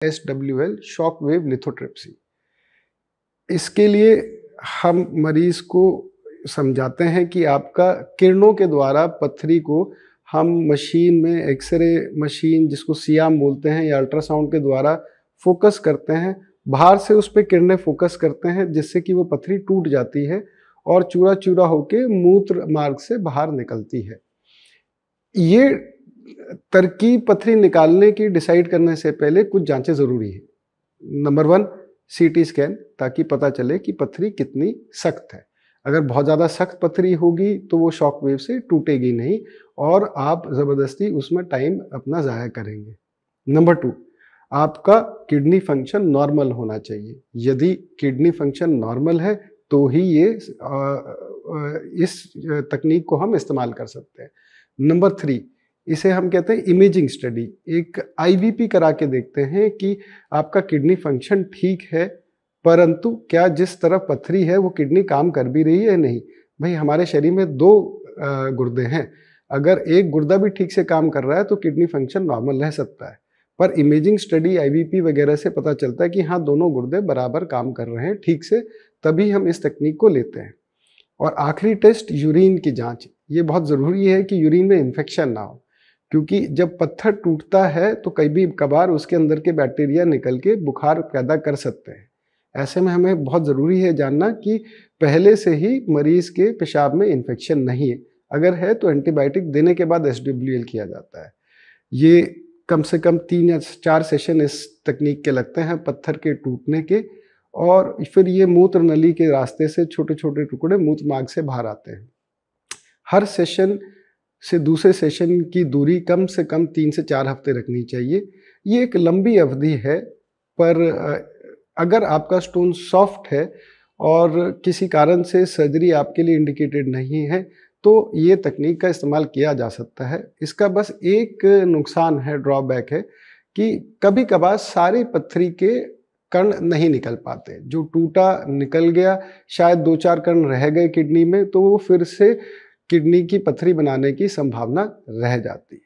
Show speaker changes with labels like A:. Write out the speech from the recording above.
A: SWL shock wave lithotripsy. इसके लिए हम मरीज को समझाते हैं कि आपका किरणों के द्वारा पत्थरी को हम मशीन में एक्सरे मशीन जिसको सियाम बोलते हैं या अल्ट्रासाउंड के द्वारा फोकस करते हैं, बाहर से उस पर किरणें फोकस करते हैं जिससे कि वो पत्थरी टूट जाती है और चूरा चूरा होके मूत्र मार्ग से बाहर निकलती है। ये तरकीब पत्थरी निकालने की डिसाइड करने से पहले कुछ जांचें जरूरी है। नंबर 1 CT स्कैन, ताकि पता चले कि पत्थरी कितनी सख्त है। अगर बहुत ज़्यादा सख्त पत्थरी होगी तो वो शॉक वेव से टूटेगी नहीं और आप ज़बरदस्ती उसमें टाइम अपना ज़ाया करेंगे। नंबर 2, आपका किडनी फंक्शन नॉर्मल होना चाहिए। यदि किडनी फंक्शन नॉर्मल है तो ही इस तकनीक को हम इस्तेमाल कर सकते हैं। नंबर 3, इसे हम कहते हैं इमेजिंग स्टडी। एक IVP करा के देखते हैं कि आपका किडनी फंक्शन ठीक है, परंतु क्या जिस तरफ पत्थरी है वो किडनी काम कर भी रही है या नहीं। भाई हमारे शरीर में 2 गुर्दे हैं, अगर एक गुर्दा भी ठीक से काम कर रहा है तो किडनी फंक्शन नॉर्मल रह सकता है, पर इमेजिंग स्टडी IVP वगैरह से पता चलता है कि हाँ दोनों गुर्दे बराबर काम कर रहे हैं ठीक से, तभी हम इस तकनीक को लेते हैं। और आखिरी टेस्ट यूरिन की जांच। ये बहुत ज़रूरी है कि यूरिन में इन्फेक्शन ना हो, क्योंकि जब पत्थर टूटता है तो कभी कभार उसके अंदर के बैक्टीरिया निकल के बुखार पैदा कर सकते हैं। ऐसे में हमें बहुत ज़रूरी है जानना कि पहले से ही मरीज़ के पेशाब में इन्फेक्शन नहीं है। अगर है तो एंटीबायोटिक देने के बाद SWL किया जाता है। ये कम से कम 3 या 4 सेशन इस तकनीक के लगते हैं पत्थर के टूटने के, और फिर ये मूत्र नली के रास्ते से छोटे छोटे टुकड़े मूत्र मार्ग से बाहर आते हैं। हर सेशन से दूसरे सेशन की दूरी कम से कम 3 से 4 हफ्ते रखनी चाहिए। ये एक लंबी अवधि है, पर अगर आपका स्टोन सॉफ्ट है और किसी कारण से सर्जरी आपके लिए इंडिकेटेड नहीं है तो ये तकनीक का इस्तेमाल किया जा सकता है। इसका बस एक नुकसान है, ड्रॉबैक है कि कभी कभार सारी पत्थरी के कण नहीं निकल पाते। जो टूटा निकल गया, शायद 2-4 कण रह गए किडनी में, तो वो फिर से किडनी की पत्थरी बनाने की संभावना रह जाती है।